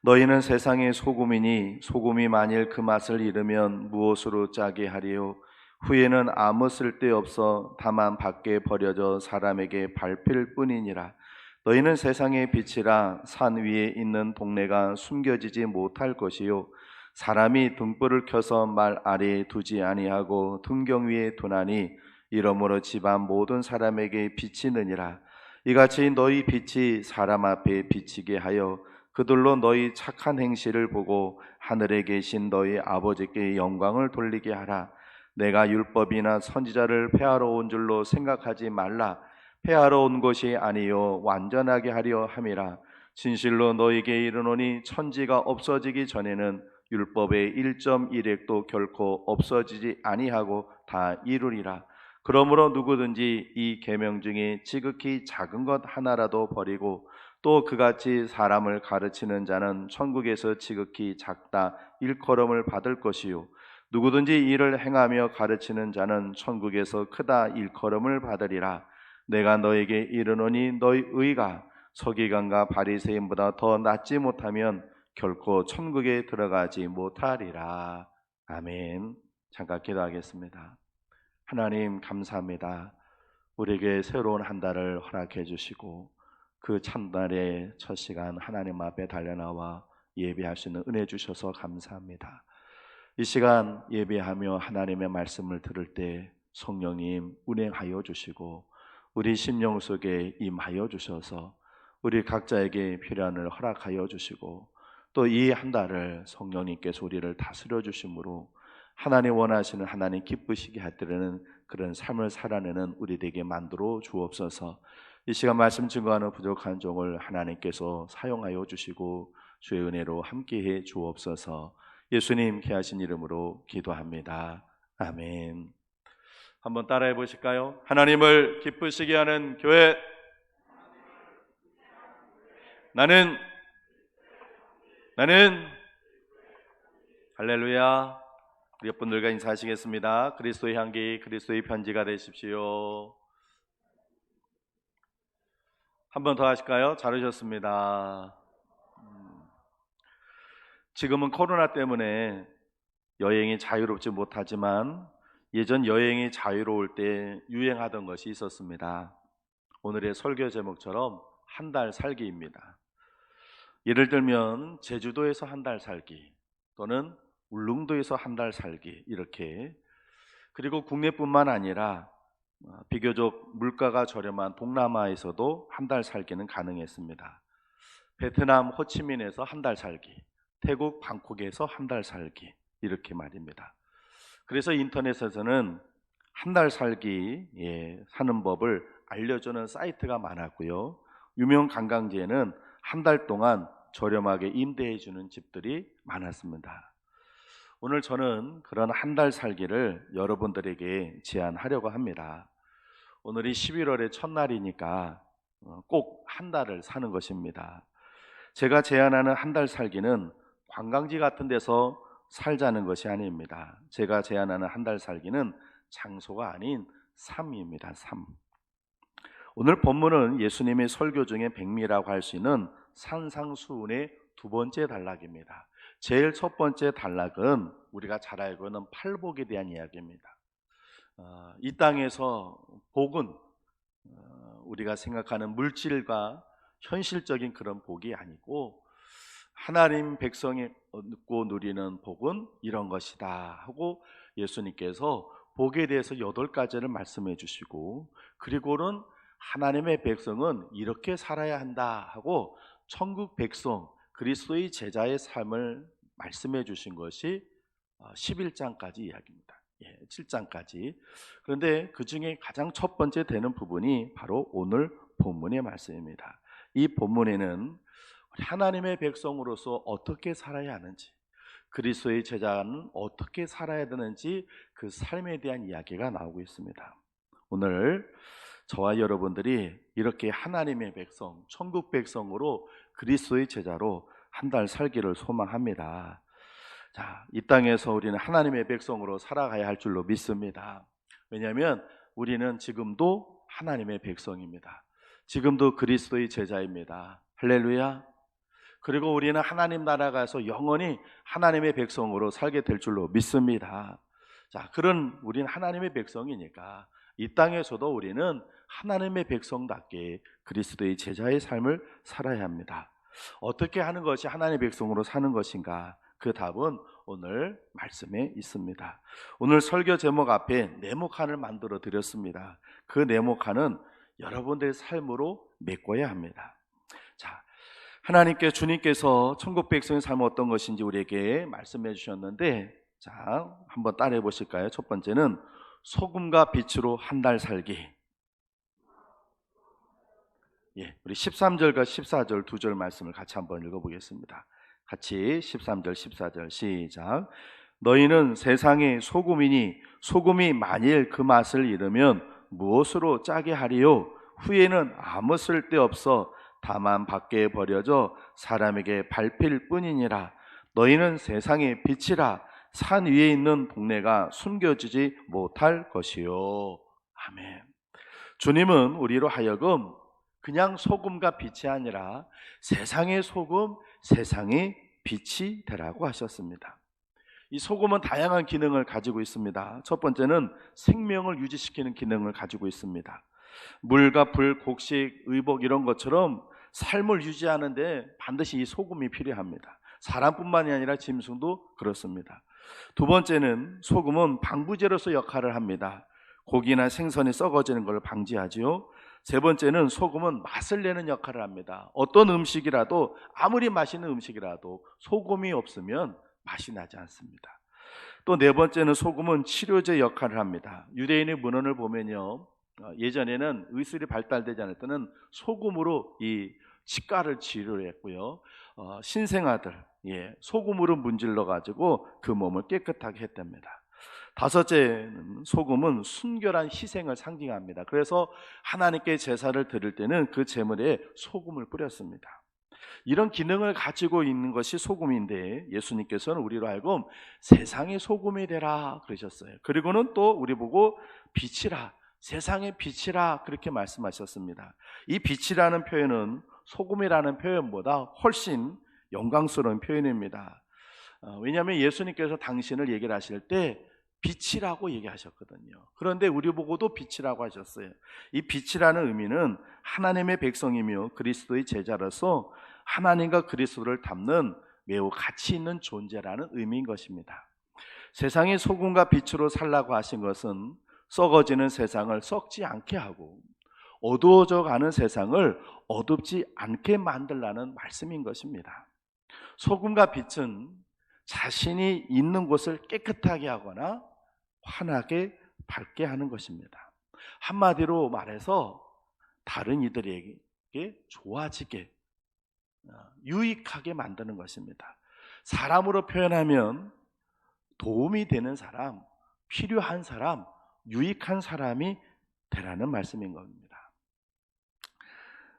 너희는 세상의 소금이니 소금이 만일 그 맛을 잃으면 무엇으로 짜게 하리요? 후에는 아무 쓸데없어 다만 밖에 버려져 사람에게 밟힐 뿐이니라. 너희는 세상의 빛이라. 산 위에 있는 동네가 숨겨지지 못할 것이요, 사람이 등불을 켜서 말 아래에 두지 아니하고 등경 위에 두나니 이러므로 집안 모든 사람에게 비치느니라. 이같이 너희 빛이 사람 앞에 비치게 하여 그들로 너희 착한 행실을 보고 하늘에 계신 너희 아버지께 영광을 돌리게 하라. 내가 율법이나 선지자를 폐하러 온 줄로 생각하지 말라. 폐하러 온 것이 아니요 완전하게 하려 함이라. 진실로 너희에게 이르노니 천지가 없어지기 전에는 율법의 1.1획도 결코 없어지지 아니하고 다 이루리라. 그러므로 누구든지 이 계명 중에 지극히 작은 것 하나라도 버리고 또 그같이 사람을 가르치는 자는 천국에서 지극히 작다 일컬음을 받을 것이요, 누구든지 이를 행하며 가르치는 자는 천국에서 크다 일컬음을 받으리라. 내가 너에게 이르노니 너희 의가 서기관과 바리새인보다 더 낫지 못하면 결코 천국에 들어가지 못하리라. 아멘. 잠깐 기도하겠습니다. 하나님 감사합니다. 우리에게 새로운 한 달을 허락해 주시고 그 첫날의 첫 시간 하나님 앞에 달려나와 예배할 수 있는 은혜 주셔서 감사합니다. 이 시간 예배하며 하나님의 말씀을 들을 때 성령님 운행하여 주시고 우리 심령 속에 임하여 주셔서 우리 각자에게 필요한 을 허락하여 주시고 또 이 한 달을 성령님께서 우리를 다스려 주심으로 하나님 원하시는, 하나님 기쁘시게 하시는 그런 삶을 살아내는 우리 되게 만들어 주옵소서. 이 시간 말씀 증거하는 부족한 종을 하나님께서 사용하여 주시고 주의 은혜로 함께해 주옵소서. 예수님 귀하신 이름으로 기도합니다. 아멘. 한번 따라해 보실까요? 하나님을 기쁘시게 하는 교회. 나는 할렐루야. 우리 옆분들과 인사하시겠습니다. 그리스도의 향기, 그리스도의 편지가 되십시오. 한 번 더 하실까요? 잘하셨습니다. 지금은 코로나 때문에 여행이 자유롭지 못하지만 예전 여행이 자유로울 때 유행하던 것이 있었습니다. 오늘의 설교 제목처럼 한 달 살기입니다. 예를 들면 제주도에서 한 달 살기 또는 울릉도에서 한 달 살기, 이렇게. 그리고 국내뿐만 아니라 비교적 물가가 저렴한 동남아에서도 한 달 살기는 가능했습니다. 베트남 호치민에서 한 달 살기, 태국 방콕에서 한 달 살기, 이렇게 말입니다. 그래서 인터넷에서는 한 달 살기 사는 법을 알려주는 사이트가 많았고요. 유명 관광지에는 한 달 동안 저렴하게 임대해 주는 집들이 많았습니다. 오늘 저는 그런 한 달 살기를 여러분들에게 제안하려고 합니다. 오늘이 11월의 첫날이니까 꼭 한 달을 사는 것입니다. 제가 제안하는 한 달 살기는 관광지 같은 데서 살자는 것이 아닙니다. 제가 제안하는 한 달 살기는 장소가 아닌 삶입니다. 삶. 오늘 본문은 예수님의 설교 중에 백미라고 할 수 있는 산상수훈의 두 번째 단락입니다. 제일 첫 번째 단락은 우리가 잘 알고 있는 팔복에 대한 이야기입니다. 이 땅에서 복은 우리가 생각하는 물질과 현실적인 그런 복이 아니고 하나님 백성이 얻고 누리는 복은 이런 것이다 하고 예수님께서 복에 대해서 8가지를 말씀해 주시고, 그리고는 하나님의 백성은 이렇게 살아야 한다 하고 천국 백성, 그리스도의 제자의 삶을 말씀해 주신 것이 11장까지 이야기입니다. 7장까지. 그런데 그 중에 가장 첫 번째 되는 부분이 바로 오늘 본문의 말씀입니다. 이 본문에는 하나님의 백성으로서 어떻게 살아야 하는지, 그리스도의 제자는 어떻게 살아야 되는지 그 삶에 대한 이야기가 나오고 있습니다. 오늘 저와 여러분들이 이렇게 하나님의 백성, 천국 백성으로 그리스도의 제자로 한 달 살기를 소망합니다. 자, 이 땅에서 우리는 하나님의 백성으로 살아가야 할 줄로 믿습니다. 왜냐하면 우리는 지금도 하나님의 백성입니다. 지금도 그리스도의 제자입니다. 할렐루야. 그리고 우리는 하나님 나라 가서 영원히 하나님의 백성으로 살게 될 줄로 믿습니다. 자, 그런 우리는 하나님의 백성이니까 이 땅에서도 우리는 하나님의 백성답게 그리스도의 제자의 삶을 살아야 합니다. 어떻게 하는 것이 하나님의 백성으로 사는 것인가? 그 답은 오늘 말씀에 있습니다. 오늘 설교 제목 앞에 네모칸을 만들어 드렸습니다. 그 네모칸은 여러분들의 삶으로 메꿔야 합니다. 자, 하나님께 주님께서 천국 백성의 삶은 어떤 것인지 우리에게 말씀해 주셨는데, 자, 한번 따라해 보실까요? 첫 번째는 소금과 빛으로 한 달 살기. 예, 우리 13절과 14절 두 절 말씀을 같이 한번 읽어보겠습니다. 같이 13절 14절 시작. 너희는 세상의 소금이니 소금이 만일 그 맛을 잃으면 무엇으로 짜게 하리요? 후에는 아무 쓸데없어 다만 밖에 버려져 사람에게 밟힐 뿐이니라. 너희는 세상의 빛이라. 산 위에 있는 동네가 숨겨지지 못할 것이요. 아멘. 주님은 우리로 하여금 그냥 소금과 빛이 아니라 세상의 소금, 세상의 빛이 되라고 하셨습니다. 이 소금은 다양한 기능을 가지고 있습니다. 첫 번째는 생명을 유지시키는 기능을 가지고 있습니다. 물과 불, 곡식, 의복 이런 것처럼 삶을 유지하는데 반드시 이 소금이 필요합니다. 사람뿐만이 아니라 짐승도 그렇습니다. 두 번째는 소금은 방부제로서 역할을 합니다. 고기나 생선이 썩어지는 것을 방지하지요. 세 번째는 소금은 맛을 내는 역할을 합니다. 어떤 음식이라도, 아무리 맛있는 음식이라도 소금이 없으면 맛이 나지 않습니다. 또 네 번째는 소금은 치료제 역할을 합니다. 유대인의 문헌을 보면요, 예전에는 의술이 발달되지 않을 때는 소금으로 이 치과를 치료했고요, 신생아들 소금으로 문질러 가지고 그 몸을 깨끗하게 했답니다. 다섯째는 소금은 순결한 희생을 상징합니다. 그래서 하나님께 제사를 드릴 때는 그 제물에 소금을 뿌렸습니다. 이런 기능을 가지고 있는 것이 소금인데, 예수님께서는 우리로 하여금 세상의 소금이 되라 그러셨어요. 그리고는 또 우리 보고 빛이라, 세상의 빛이라 그렇게 말씀하셨습니다. 이 빛이라는 표현은 소금이라는 표현보다 훨씬 영광스러운 표현입니다. 왜냐하면 예수님께서 당신을 얘기를 하실 때 빛이라고 얘기하셨거든요. 그런데 우리 보고도 빛이라고 하셨어요. 이 빛이라는 의미는 하나님의 백성이며 그리스도의 제자로서 하나님과 그리스도를 닮는 매우 가치 있는 존재라는 의미인 것입니다. 세상의 소금과 빛으로 살라고 하신 것은 썩어지는 세상을 썩지 않게 하고 어두워져 가는 세상을 어둡지 않게 만들라는 말씀인 것입니다. 소금과 빛은 자신이 있는 곳을 깨끗하게 하거나 환하게 밝게 하는 것입니다. 한마디로 말해서 다른 이들에게 좋아지게, 유익하게 만드는 것입니다. 사람으로 표현하면 도움이 되는 사람, 필요한 사람, 유익한 사람이 되라는 말씀인 겁니다.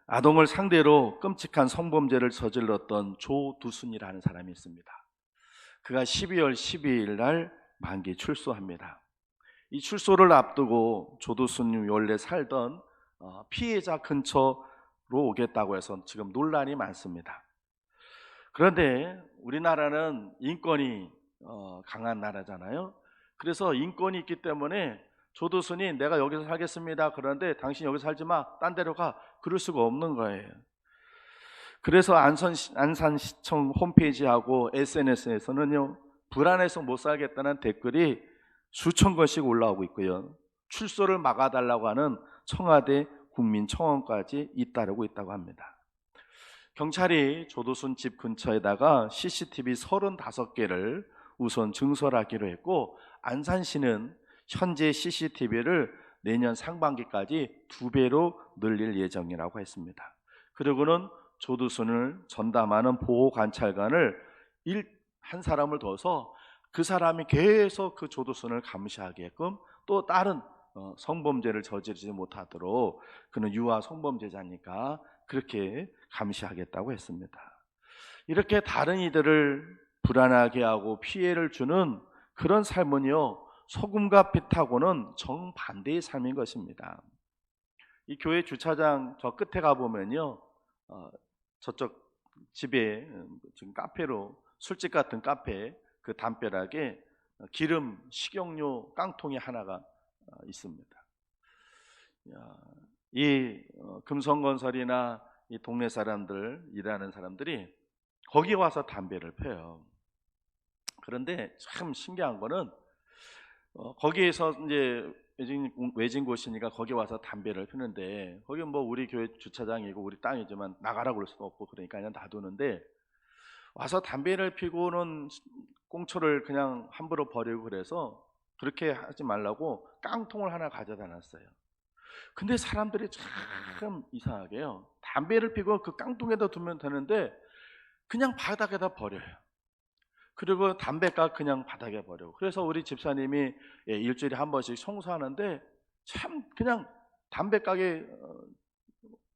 아동을 상대로 끔찍한 성범죄를 저질렀던 조두순이라는 사람이 있습니다. 그가 12월 12일 날 만기 출소합니다. 이 출소를 앞두고 조두순이 원래 살던 피해자 근처로 오겠다고 해서 지금 논란이 많습니다. 그런데 우리나라는 인권이 강한 나라잖아요. 그래서 인권이 있기 때문에 조두순이 내가 여기서 살겠습니다, 그런데 당신 여기서 살지 마, 딴 데로 가, 그럴 수가 없는 거예요. 그래서 안산시청 홈페이지하고 SNS에서는요, 불안해서 못 살겠다는 댓글이 수천 건씩 올라오고 있고요, 출소를 막아달라고 하는 청와대 국민청원까지 잇따르고 있다고 합니다. 경찰이 조두순 집 근처에다가 CCTV 35개를 우선 증설하기로 했고, 안산시는 현재 CCTV를 내년 상반기까지 2배로 늘릴 예정이라고 했습니다. 그리고는 조두순을 전담하는 보호관찰관을 한 사람을 둬서 그 사람이 계속 그 조두순을 감시하게끔, 또 다른 성범죄를 저지르지 못하도록, 그는 유아 성범죄자니까 그렇게 감시하겠다고 했습니다. 이렇게 다른 이들을 불안하게 하고 피해를 주는 그런 삶은요, 소금과 빛하고는 정반대의 삶인 것입니다. 이 교회 주차장 저 끝에 가보면요, 저쪽 집에 지금 카페로 술집 같은 카페 그 담벼락에 기름 식용유 깡통이 하나가 있습니다. 이 금성건설이나 이 동네 사람들 일하는 사람들이 거기 와서 담배를 펴요. 그런데 참 신기한 거는 거기에서 이제 외진 곳이니까 거기 와서 담배를 피는데 거기 뭐 우리 교회 주차장이고 우리 땅이지만 나가라고 그럴 수도 없고 그러니까 그냥 놔두는데 와서 담배를 피고는 꽁초를 그냥 함부로 버리고 그래서 그렇게 하지 말라고 깡통을 하나 가져다 놨어요. 근데 사람들이 참 이상하게요. 담배를 피고 그 깡통에다 두면 되는데 그냥 바닥에다 버려요. 그리고 담배가 그냥 바닥에 버리고. 그래서 우리 집사님이 일주일에 한 번씩 청소하는데 참 그냥 담배가게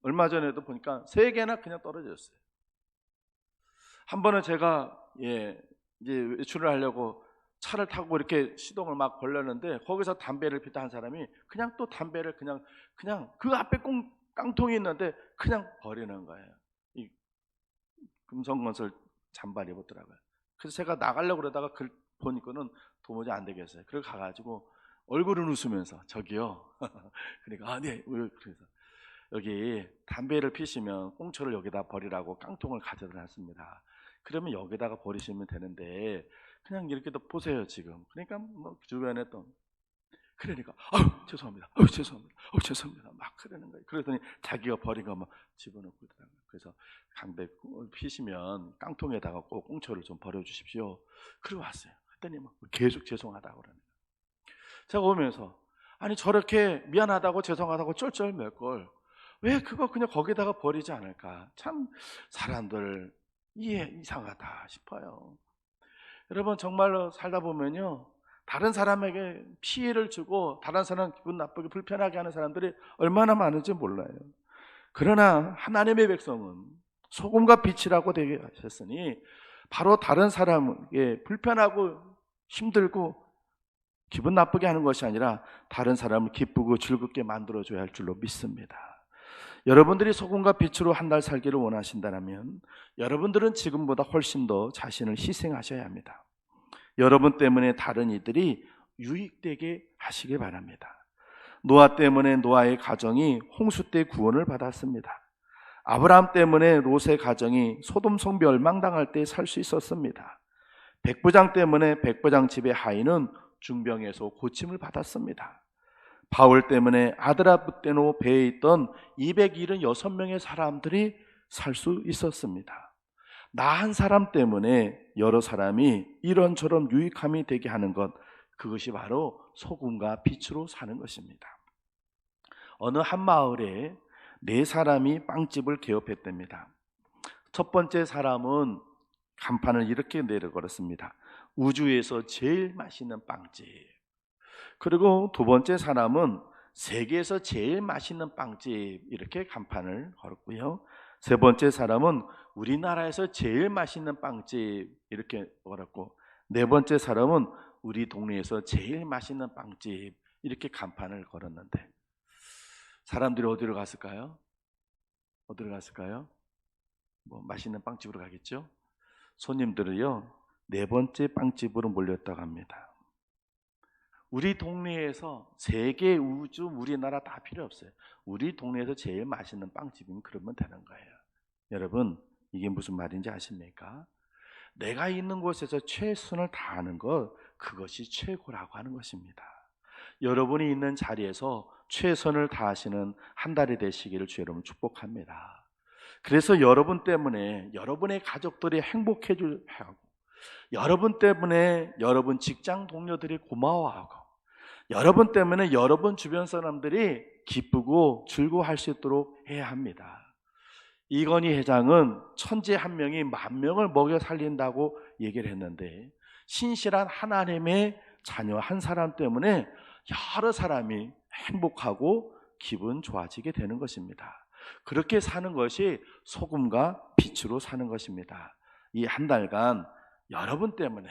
얼마 전에도 보니까 3개나 그냥 떨어졌어요. 한 번은 제가 이제 외출을 하려고 차를 타고 이렇게 시동을 막 걸렸는데 거기서 담배를 피다 한 사람이 그냥 또 담배를 그냥 그 앞에 깡통이 있는데 그냥 버리는 거예요. 이 금성건설 잠바를 입었더라고요. 그래서 제가 나가려고 그러다가 그걸 보니까는 도무지 안 되겠어요. 그래서 가가지고 얼굴은 웃으면서 저기요. 그러니까 네. 그래서 여기 담배를 피시면 꽁초를 여기다 버리라고 깡통을 가져다 놨습니다. 그러면 여기다가 버리시면 되는데 그냥 이렇게 또 보세요 지금. 그러니까 뭐 주변에 또 그러니까 죄송합니다. 죄송합니다. 막 그러는 거예요. 그러더니 자기가 버린 거 막 집어넣고 있더라고요. 그래서 담배 피시면 깡통에다가 꼭 꽁초를 좀 버려주십시오. 그러고 왔어요. 그랬더니 막 계속 죄송하다고 그러는 거예요. 제가 오면서 아니 저렇게 미안하다고 죄송하다고 쩔쩔 맬 걸 왜 그거 그냥 거기다가 버리지 않을까? 참 사람들 이상하다 싶어요. 여러분 정말로 살다 보면요 다른 사람에게 피해를 주고 다른 사람 기분 나쁘게 불편하게 하는 사람들이 얼마나 많은지 몰라요. 그러나 하나님의 백성은 소금과 빛이라고 되게 하셨으니 바로 다른 사람에게 불편하고 힘들고 기분 나쁘게 하는 것이 아니라 다른 사람을 기쁘고 즐겁게 만들어줘야 할 줄로 믿습니다. 여러분들이 소금과 빛으로 한 달 살기를 원하신다면 여러분들은 지금보다 훨씬 더 자신을 희생하셔야 합니다. 여러분 때문에 다른 이들이 유익되게 하시기 바랍니다. 노아 때문에 노아의 가정이 홍수 때 구원을 받았습니다. 아브라함 때문에 롯의 가정이 소돔 성비 멸망당할 때 살 수 있었습니다. 백부장 때문에 백부장 집의 하인은 중병에서 고침을 받았습니다. 바울 때문에 아드라부테노 배에 있던 276명의 사람들이 살 수 있었습니다. 나 한 사람 때문에 여러 사람이 이런저런 유익함이 되게 하는 것, 그것이 바로 소금과 빛으로 사는 것입니다. 어느 한 마을에 4사람이 빵집을 개업했답니다. 첫 번째 사람은 간판을 이렇게 내려걸었습니다. 우주에서 제일 맛있는 빵집. 그리고 두 번째 사람은 세계에서 제일 맛있는 빵집, 이렇게 간판을 걸었고요. 세 번째 사람은 우리나라에서 제일 맛있는 빵집, 이렇게 걸었고, 네 번째 사람은 우리 동네에서 제일 맛있는 빵집, 이렇게 간판을 걸었는데 사람들이 어디로 갔을까요? 어디로 갔을까요? 뭐 맛있는 빵집으로 가겠죠? 손님들은요 4번째 빵집으로 몰렸다고 합니다. 우리 동네에서 세계, 우주, 우리나라 다 필요 없어요. 우리 동네에서 제일 맛있는 빵집이면 그러면 되는 거예요. 여러분 이게 무슨 말인지 아십니까? 내가 있는 곳에서 최선을 다하는 것, 그것이 최고라고 하는 것입니다. 여러분이 있는 자리에서 최선을 다하시는 한 달이 되시기를 주 여러분 축복합니다. 그래서 여러분 때문에 여러분의 가족들이 행복해질 하고, 여러분 때문에 여러분 직장 동료들이 고마워하고, 여러분 때문에 여러분 주변 사람들이 기쁘고 즐거워할 수 있도록 해야 합니다. 이건희 회장은 천재 한 명이 10,000명을 먹여 살린다고 얘기를 했는데, 신실한 하나님의 자녀 한 사람 때문에 여러 사람이 행복하고 기분 좋아지게 되는 것입니다. 그렇게 사는 것이 소금과 빛으로 사는 것입니다. 이 한 달간 여러분 때문에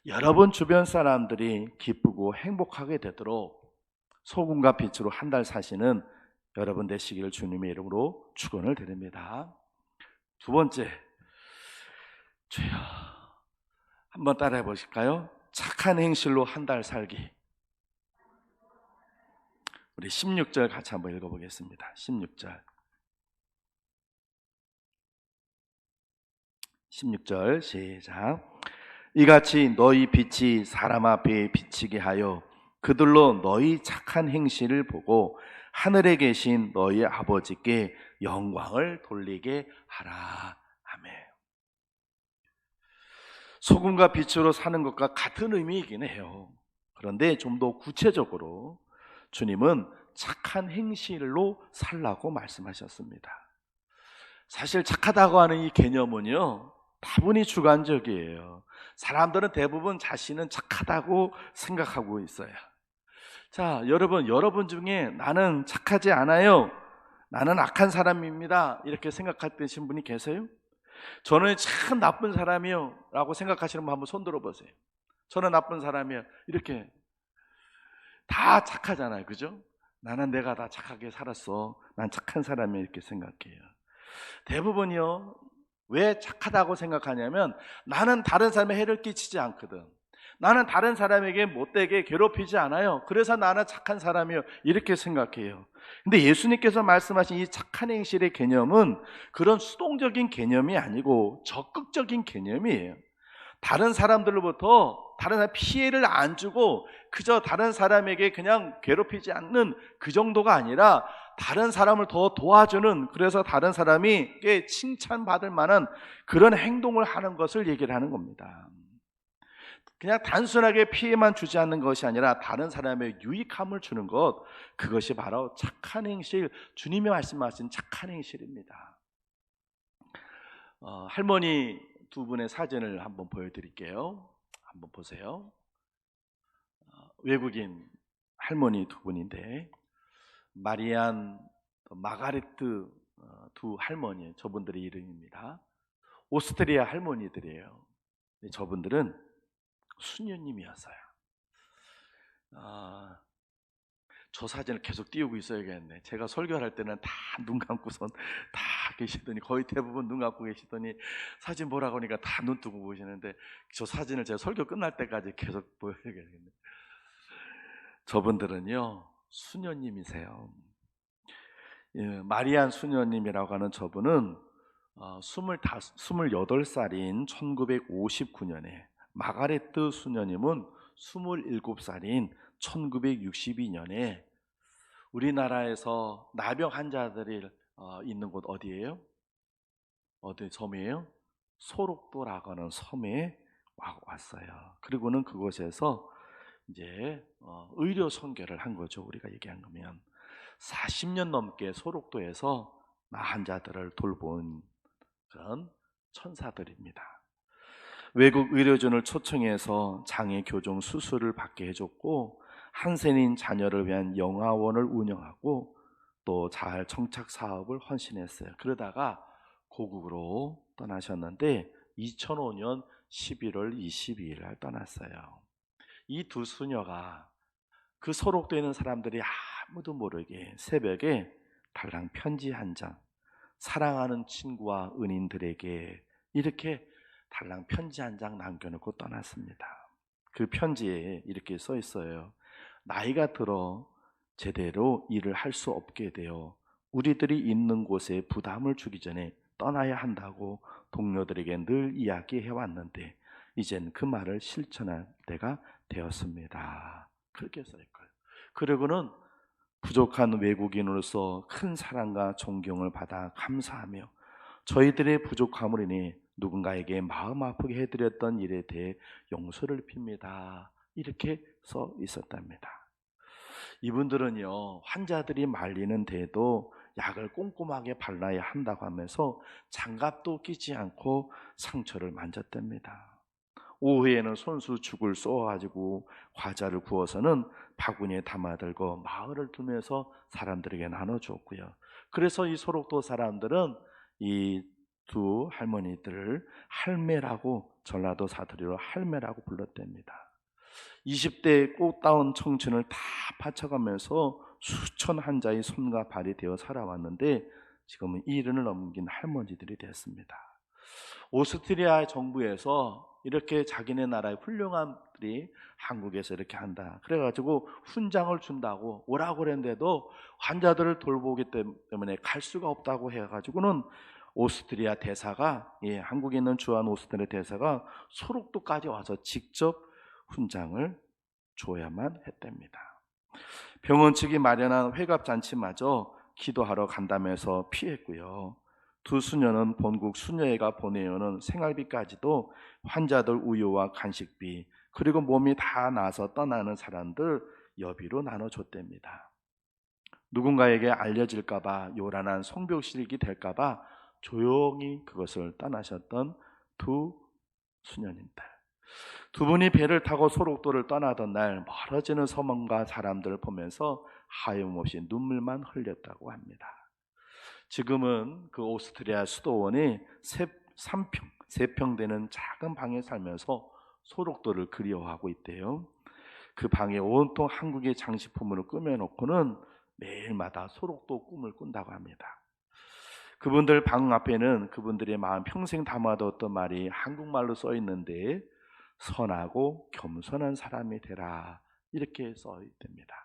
여러분 주변 사람들이 기쁘고 행복하게 되도록 소금과 빛으로 한 달 사시는 여러분 되시기를 주님의 이름으로 축원을 드립니다. 두 번째, 주여, 한번 따라해 보실까요? 착한 행실로 한 달 살기. 우리 16절 같이 한번 읽어보겠습니다. 16절 시작. 이같이 너희 빛이 사람 앞에 비치게 하여 그들로 너희 착한 행실을 보고 하늘에 계신 너희 아버지께 영광을 돌리게 하라. 아멘. 소금과 빛으로 사는 것과 같은 의미이긴 해요. 그런데 좀 더 구체적으로 주님은 착한 행실로 살라고 말씀하셨습니다. 사실 착하다고 하는 이 개념은요, 다분히 주관적이에요. 사람들은 대부분 자신은 착하다고 생각하고 있어요. 자, 여러분 중에 나는 착하지 않아요, 나는 악한 사람입니다, 이렇게 생각하시는 분이 계세요? 저는 참 나쁜 사람이요 라고 생각하시는 분 한번 손 들어보세요. 저는 나쁜 사람이에요. 이렇게 다 착하잖아요, 그죠? 나는 내가 다 착하게 살았어, 난 착한 사람이야, 이렇게 생각해요. 대부분이요, 왜 착하다고 생각하냐면 나는 다른 사람에 해를 끼치지 않거든, 나는 다른 사람에게 못되게 괴롭히지 않아요, 그래서 나는 착한 사람이요, 이렇게 생각해요. 근데 예수님께서 말씀하신 이 착한 행실의 개념은 그런 수동적인 개념이 아니고 적극적인 개념이에요. 다른 사람들로부터 다른 사람 피해를 안 주고 그저 다른 사람에게 그냥 괴롭히지 않는 그 정도가 아니라 다른 사람을 더 도와주는, 그래서 다른 사람에게 칭찬받을 만한 그런 행동을 하는 것을 얘기를 하는 겁니다. 그냥 단순하게 피해만 주지 않는 것이 아니라 다른 사람의 유익함을 주는 것, 그것이 바로 착한 행실, 주님이 말씀하신 착한 행실입니다. 할머니 두 분의 사진을 한번 보여드릴게요. 한번 보세요. 외국인 할머니 두 분인데 마리안, 마가레트 두 할머니, 저분들의 이름입니다. 오스트리아 할머니들이에요. 저분들은 수녀님이었어요. 저 사진을 계속 띄우고 있어야겠네. 제가 설교할 때는 다 눈 감고선 다 계시더니, 거의 대부분 눈 감고 계시더니 사진 보라고 하니까 다 눈 뜨고 보시는데, 저 사진을 제가 설교 끝날 때까지 계속 보여야겠네. 저분들은요, 수녀님이세요. 예, 마리안 수녀님이라고 하는 저분은 28살인 1959년에, 마가레트 수녀님은 27살인 1962년에 우리나라에서 나병 환자들이 있는 곳 어디예요? 어디 섬이에요? 소록도라고 하는 섬에 왔어요. 그리고는 그곳에서 이제 의료 선교를 한 거죠. 우리가 얘기한 거면 40년 넘게 소록도에서 환자들을 돌본 그런 천사들입니다. 외국 의료진을 초청해서 장애 교정 수술을 받게 해줬고, 한센인 자녀를 위한 영아원을 운영하고 또 자활 청착 사업을 헌신했어요. 그러다가 고국으로 떠나셨는데 2005년 11월 22일 날 떠났어요. 이 두 수녀가 그 소록도에 있는 사람들이 아무도 모르게 새벽에 달랑 편지 한 장, 사랑하는 친구와 은인들에게 이렇게 달랑 편지 한 장 남겨놓고 떠났습니다. 그 편지에 이렇게 써 있어요. 나이가 들어 제대로 일을 할 수 없게 되어 우리들이 있는 곳에 부담을 주기 전에 떠나야 한다고 동료들에게 늘 이야기해왔는데 이젠 그 말을 실천할 때가 되었습니다. 그렇게 써 있고요. 그리고는 부족한 외국인으로서 큰 사랑과 존경을 받아 감사하며 저희들의 부족함을 인해 누군가에게 마음 아프게 해드렸던 일에 대해 용서를 빕니다. 이렇게 써 있었답니다. 이분들은요, 환자들이 말리는 데에도 약을 꼼꼼하게 발라야 한다고 하면서 장갑도 끼지 않고 상처를 만졌답니다. 오후에는 손수 죽을 쏘아가지고 과자를 구워서는 바구니에 담아들고 마을을 두면서 사람들에게 나눠주었고요. 그래서 이 소록도 사람들은 이 두 할머니들을 할매라고, 전라도 사투리로 할매라고 불렀답니다. 20대의 꽃다운 청춘을 다 바쳐가면서 수천 환자의 손과 발이 되어 살아왔는데 지금은 70을 넘긴 할머니들이 됐습니다. 오스트리아 정부에서 이렇게 자기네 나라의 훌륭한들이 한국에서 이렇게 한다. 그래가지고 훈장을 준다고 오라고 그랬는데도 환자들을 돌보기 때문에 갈 수가 없다고 해가지고는 오스트리아 대사가, 한국에 있는 주한 오스트리아 대사가 소록도까지 와서 직접 훈장을 줘야만 했답니다. 병원 측이 마련한 회갑잔치마저 기도하러 간다면서 피했고요. 두 수녀는 본국 수녀회가 보내오는 생활비까지도 환자들 우유와 간식비, 그리고 몸이 다 나아서 떠나는 사람들 여비로 나눠줬답니다. 누군가에게 알려질까봐, 요란한 성벽실이 될까봐 조용히 그것을 떠나셨던 두 수녀님들. 두 분이 배를 타고 소록도를 떠나던 날 멀어지는 섬과 사람들을 보면서 하염없이 눈물만 흘렸다고 합니다. 지금은 그 오스트리아 수도원이 3평 되는 작은 방에 살면서 소록도를 그리워하고 있대요. 그 방에 온통 한국의 장식품으로 꾸며놓고는 매일마다 소록도 꿈을 꾼다고 합니다. 그분들 방 앞에는 그분들의 마음 평생 담아뒀던 말이 한국말로 써 있는데, 선하고 겸손한 사람이 되라, 이렇게 써 있답니다.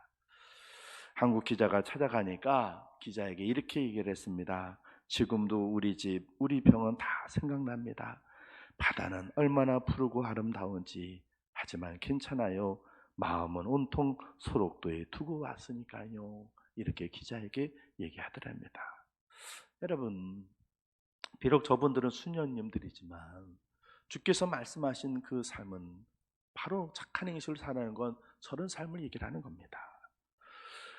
한국 기자가 찾아가니까 기자에게 이렇게 얘기를 했습니다. 지금도 우리 집, 우리 병은 다 생각납니다. 바다는 얼마나 푸르고 아름다운지. 하지만 괜찮아요. 마음은 온통 소록도에 두고 왔으니까요. 이렇게 기자에게 얘기하더랍니다. 여러분, 비록 저분들은 수녀님들이지만 주께서 말씀하신 그 삶은 바로 착한 행실을 살아가는 건 저런 삶을 얘기를 하는 겁니다.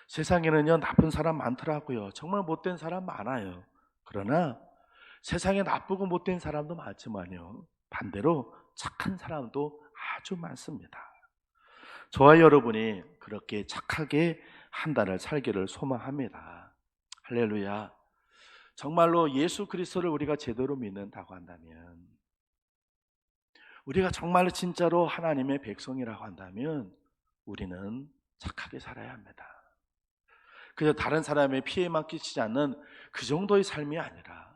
세상에는요, 나쁜 사람 많더라고요. 정말 못된 사람 많아요. 그러나 세상에 나쁘고 못된 사람도 많지만요, 반대로 착한 사람도 아주 많습니다. 저와 여러분이 그렇게 착하게 한 달을 살기를 소망합니다. 할렐루야. 정말로 예수 그리스도를 우리가 제대로 믿는다고 한다면, 우리가 정말로 진짜로 하나님의 백성이라고 한다면 우리는 착하게 살아야 합니다. 그저 다른 사람의 피해만 끼치지 않는 그 정도의 삶이 아니라,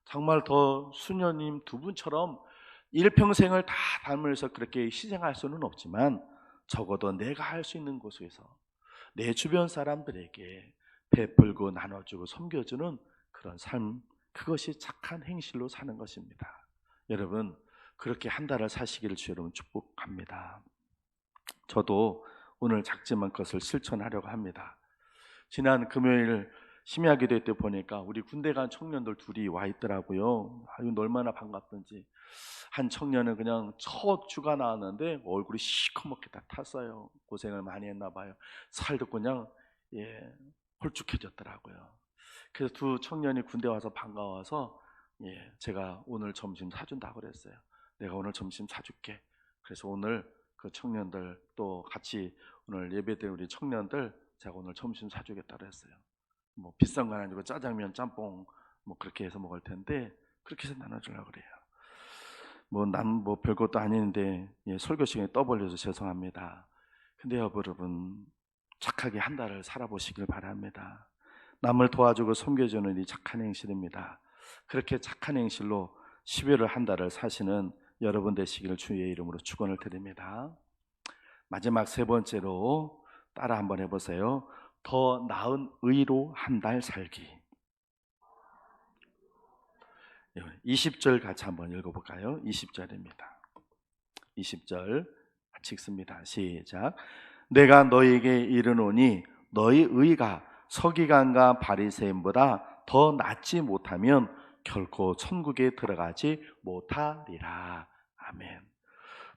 정말 더 수녀님 두 분처럼 일평생을 다 닮으면서 그렇게 희생할 수는 없지만 적어도 내가 할 수 있는 곳에서 내 주변 사람들에게 베풀고 나눠주고 섬겨주는 그런 삶, 그것이 착한 행실로 사는 것입니다. 여러분, 그렇게 한 달을 사시기를 주 여러분 축복합니다. 저도 오늘 작지만 그것을 실천하려고 합니다. 지난 금요일 심야기도 때 보니까 우리 군대 간 청년들 둘이 와 있더라고요. 아유, 얼마나 반갑던지. 한 청년은 그냥 첫 주가 나왔는데 얼굴이 시커멓게 다 탔어요. 고생을 많이 했나 봐요. 살도 그냥 홀쭉해졌더라고요. 그래서 두 청년이 군대 와서 반가워서 제가 오늘 점심 사준다고 그랬어요. 내가 오늘 점심 사줄게. 그래서 오늘 그 청년들 또 같이 오늘 예배드린 우리 청년들 제가 오늘 점심 사주겠다고 했어요. 뭐 비싼 건 아니고 짜장면, 짬뽕 뭐 그렇게 해서 먹을 텐데 그렇게 해서 나눠주려고 그래요. 난 별것도 아닌데 설교 시간에 떠벌려서 죄송합니다. 근데 여러분, 착하게 한 달을 살아보시길 바랍니다. 남을 도와주고 섬겨주는 이 착한 행실입니다. 그렇게 착한 행실로 12월 한 달을 사시는 여러분 되시기를 주의 이름으로 축원을 드립니다. 마지막 세 번째로 따라 한번 해보세요. 더 나은 의로 한 달 살기. 20절 같이 한번 읽어볼까요? 20절입니다. 20절 같이 읽습니다. 시작. 내가 너에게 이르노니 너희 의가 서기관과 바리새인보다 더 낫지 못하면 결코 천국에 들어가지 못하리라. 아멘.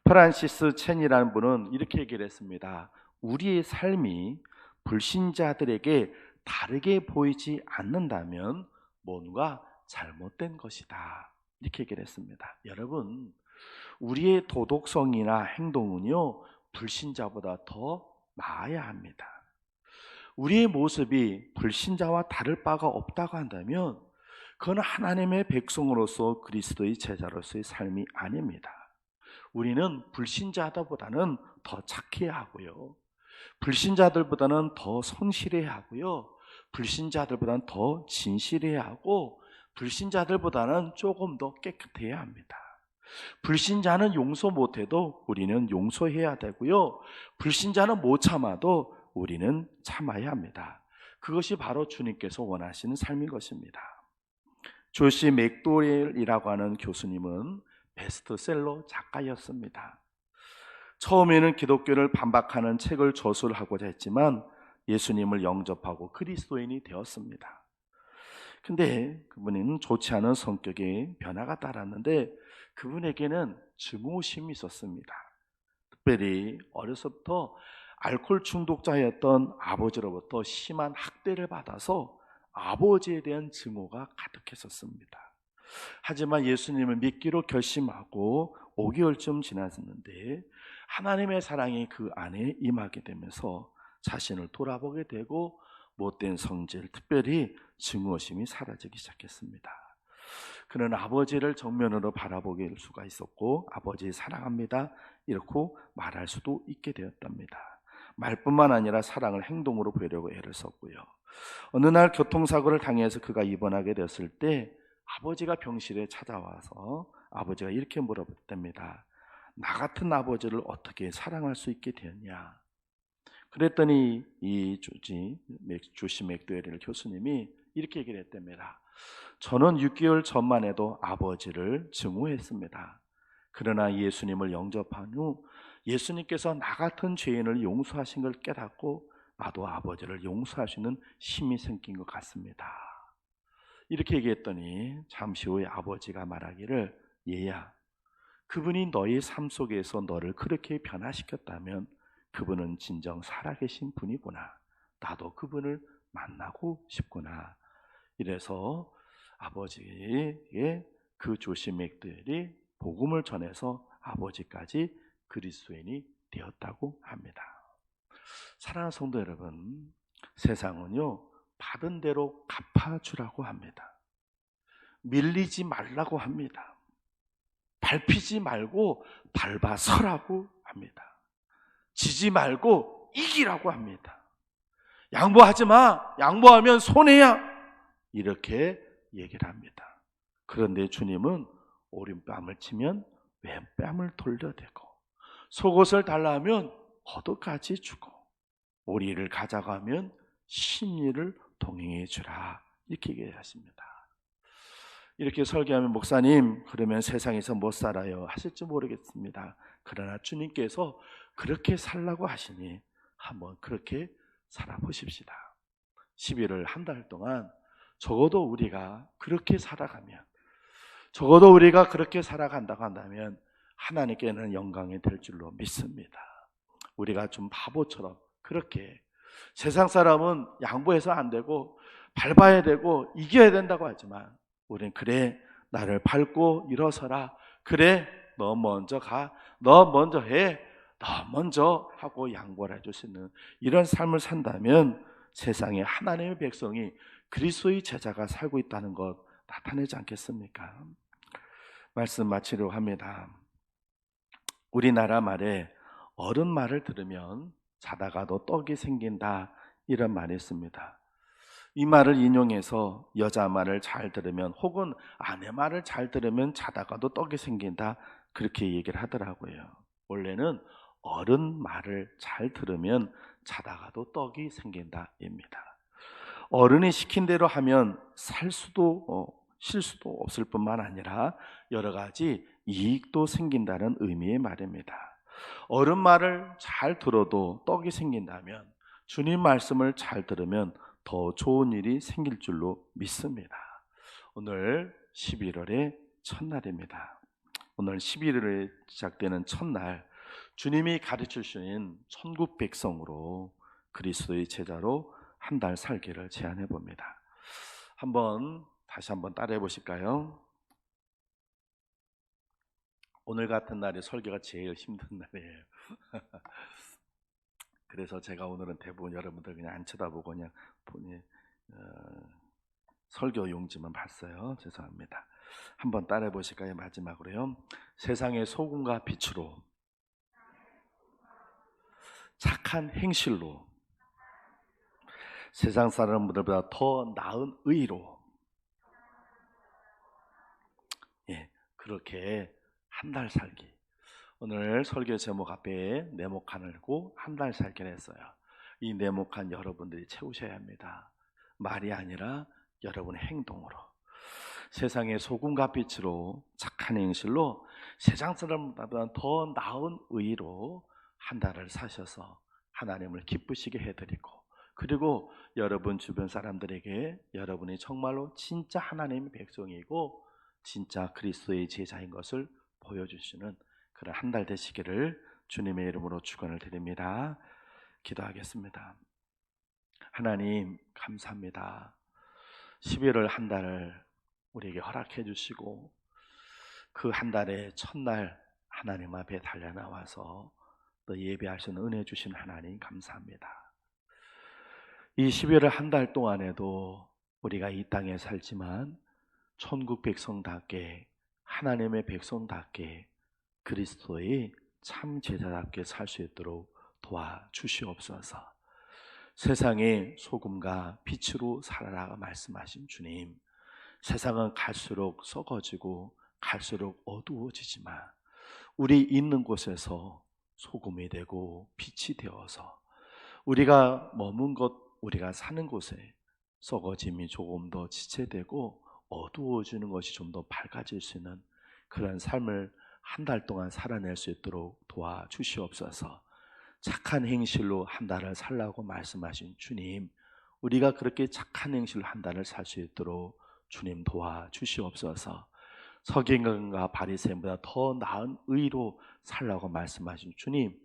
프란시스 첸이라는 분은 이렇게 얘기를 했습니다. 우리의 삶이 불신자들에게 다르게 보이지 않는다면 뭔가 잘못된 것이다. 이렇게 얘기를 했습니다. 여러분, 우리의 도덕성이나 행동은요, 불신자보다 더 나아야 합니다. 우리의 모습이 불신자와 다를 바가 없다고 한다면 그건 하나님의 백성으로서 그리스도의 제자로서의 삶이 아닙니다. 우리는 불신자들보다는 더 착해야 하고요, 불신자들보다는 더 성실해야 하고요, 불신자들보다는 더 진실해야 하고, 불신자들보다는 조금 더 깨끗해야 합니다. 불신자는 용서 못해도 우리는 용서해야 되고요. 불신자는 못 참아도 우리는 참아야 합니다. 그것이 바로 주님께서 원하시는 삶인 것입니다. 조시 맥도웰이라고 하는 교수님은 베스트셀러 작가였습니다. 처음에는 기독교를 반박하는 책을 저술하고자 했지만 예수님을 영접하고 그리스도인이 되었습니다. 근데 그분은 좋지 않은 성격의 변화가 따랐는데 그분에게는 증오심이 있었습니다. 특별히 어려서부터 알코올 중독자였던 아버지로부터 심한 학대를 받아서 아버지에 대한 증오가 가득했었습니다. 하지만 예수님을 믿기로 결심하고 5개월쯤 지났는데 하나님의 사랑이 그 안에 임하게 되면서 자신을 돌아보게 되고 못된 성질, 특별히 증오심이 사라지기 시작했습니다. 그는 아버지를 정면으로 바라보게 될 수가 있었고 아버지 사랑합니다 이렇게 말할 수도 있게 되었답니다. 말뿐만 아니라 사랑을 행동으로 보이려고 애를 썼고요. 어느 날 교통사고를 당해서 그가 입원하게 됐을 때 아버지가 병실에 찾아와서 아버지가 이렇게 물어봤답니다. 나 같은 아버지를 어떻게 사랑할 수 있게 되었냐? 그랬더니 이 조시 맥도웰 교수님이 이렇게 얘기를 했답니다. 저는 6개월 전만 해도 아버지를 증오했습니다. 그러나 예수님을 영접한 후 예수님께서 나 같은 죄인을 용서하신 걸 깨닫고 나도 아버지를 용서할 수 있는 힘이 생긴 것 같습니다. 이렇게 얘기했더니 잠시 후에 아버지가 말하기를 얘야, 그분이 너의 삶 속에서 너를 그렇게 변화시켰다면 그분은 진정 살아계신 분이구나. 나도 그분을 만나고 싶구나. 이래서 아버지에게 그 조시 맥도웰이 복음을 전해서 아버지까지 그리스도인이 되었다고 합니다. 사랑하는 성도 여러분, 세상은요 받은 대로 갚아주라고 합니다. 밀리지 말라고 합니다. 밟히지 말고 밟아서라고 합니다. 지지 말고 이기라고 합니다. 양보하지 마. 양보하면 손해야. 이렇게 얘기를 합니다. 그런데 주님은 오른뺨을 치면 왼뺨을 돌려대고 속옷을 달라 하면 겉옷까지 주고 오리를 가자고 하면 심리를 동행해 주라. 이렇게 얘기하십니다. 이렇게 설교하면 목사님 그러면 세상에서 못 살아요 하실지 모르겠습니다. 그러나 주님께서 그렇게 살라고 하시니 한번 그렇게 살아보십시다. 11월 한 달 동안 적어도 우리가 그렇게 살아가면 적어도 우리가 그렇게 살아간다고 한다면 하나님께는 영광이 될 줄로 믿습니다. 우리가 좀 바보처럼 그렇게 세상 사람은 양보해서 안 되고 밟아야 되고 이겨야 된다고 하지만 우린 그래 나를 밟고 일어서라. 그래 너 먼저 가. 너 먼저 해. 너 먼저 하고 양보를 해줄 수 있는 이런 삶을 산다면 세상에 하나님의 백성이 그리스도의 제자가 살고 있다는 것 나타내지 않겠습니까? 말씀 마치려고 합니다. 우리나라 말에 어른 말을 들으면 자다가도 떡이 생긴다 이런 말이 있습니다. 이 말을 인용해서 여자 말을 잘 들으면 혹은 아내 말을 잘 들으면 자다가도 떡이 생긴다 그렇게 얘기를 하더라고요. 원래는 어른 말을 잘 들으면 자다가도 떡이 생긴다입니다. 어른이 시킨 대로 하면 살 수도 쉴 수도 없을 뿐만 아니라 여러 가지 이익도 생긴다는 의미의 말입니다. 어른 말을 잘 들어도 떡이 생긴다면 주님 말씀을 잘 들으면 더 좋은 일이 생길 줄로 믿습니다. 오늘 11월의 첫날입니다. 오늘 11월에 시작되는 첫날 주님이 가르쳐 주신 천국 백성으로 그리스도의 제자로 한 달 살기를 제안해 봅니다. 다시 한번 따라해 보실까요? 오늘 같은 날이 설교가 제일 힘든 날이에요. 그래서 제가 오늘은 대부분 여러분들 그냥 안 쳐다보고 그냥 설교 용지만 봤어요. 죄송합니다. 한번 따라해 보실까요? 마지막으로요. 세상의 소금과 빛으로 착한 행실로 세상 사람들보다 더 나은 의로 그렇게 한 달 살기. 오늘 설교 제목 앞에 네모 칸을고 한 달 살기를 했어요. 이 네모 칸 여러분들이 채우셔야 합니다. 말이 아니라 여러분의 행동으로. 세상의 소금과 빛으로 착한 행실로 세상 사람보다 더 나은 의로 한 달을 사셔서 하나님을 기쁘시게 해드리고, 그리고 여러분 주변 사람들에게 여러분이 정말로 진짜 하나님의 백성이고 진짜 그리스도의 제자인 것을 보여주시는 그런 한 달 되시기를 주님의 이름으로 축원을 드립니다. 기도하겠습니다. 하나님 감사합니다. 12월 한 달을 우리에게 허락해 주시고 그 한 달의 첫날 하나님 앞에 달려나와서 또 예배할 수 있는 은혜 주신 하나님 감사합니다. 이 12월 한 달 동안에도 우리가 이 땅에 살지만 천국 백성답게, 하나님의 백성답게, 그리스도의 참 제자답게 살 수 있도록 도와주시옵소서. 세상의 소금과 빛으로 살아라 말씀하신 주님, 세상은 갈수록 썩어지고 갈수록 어두워지지만 우리 있는 곳에서 소금이 되고 빛이 되어서 우리가 머문 곳, 우리가 사는 곳에 썩어짐이 조금 더 지체되고 어두워지는 것이 좀 더 밝아질 수 있는 그런 삶을 한 달 동안 살아낼 수 있도록 도와주시옵소서. 착한 행실로 한 달을 살라고 말씀하신 주님, 우리가 그렇게 착한 행실로 한 달을 살 수 있도록 주님 도와주시옵소서. 서기관과 바리새인보다 더 나은 의로 살라고 말씀하신 주님,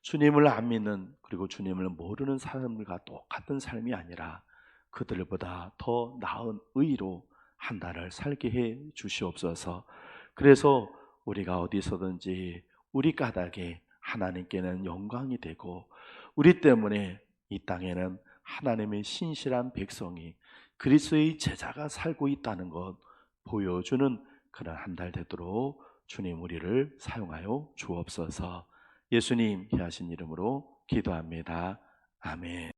주님을 안 믿는 그리고 주님을 모르는 사람들과 똑같은 삶이 아니라 그들보다 더 나은 의로 한 달을 살게 해 주시옵소서. 그래서 우리가 어디서든지 우리 까닭에 하나님께는 영광이 되고 우리 때문에 이 땅에는 하나님의 신실한 백성이 그리스도의 제자가 살고 있다는 것 보여주는 그런 한 달 되도록 주님 우리를 사용하여 주옵소서. 예수님 귀하신 이름으로 기도합니다. 아멘.